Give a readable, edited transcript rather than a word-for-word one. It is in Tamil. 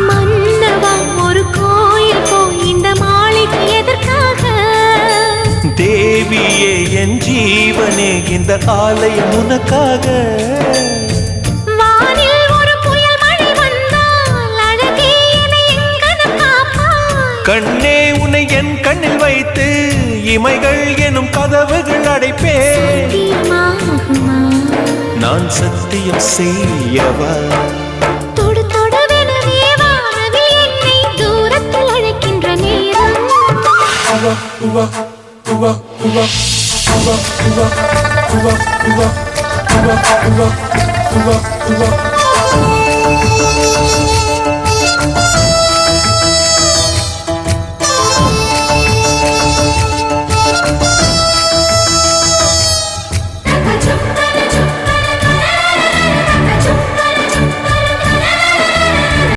மன்னவா ஒரு கோயில் இந்த மாளிகை எதற்காக? தேவியே என் ஜீவனே இந்த ஆலயம் உனக்காக. வானில் ஒரு புயல் மழை வந்தால் அழகே என்னை எங்கனம் காப்பாய். கண்ணே உன்னை என் கண்ணில் வைத்து இமைகள் எனும் கதவுகள் அடைப்பேன். நான் சத்தியம் செய்யவா? தொடு தொடுவெனவே வானவில் என்னை தூரத்தில் அழைக்கின்ற நேரம்.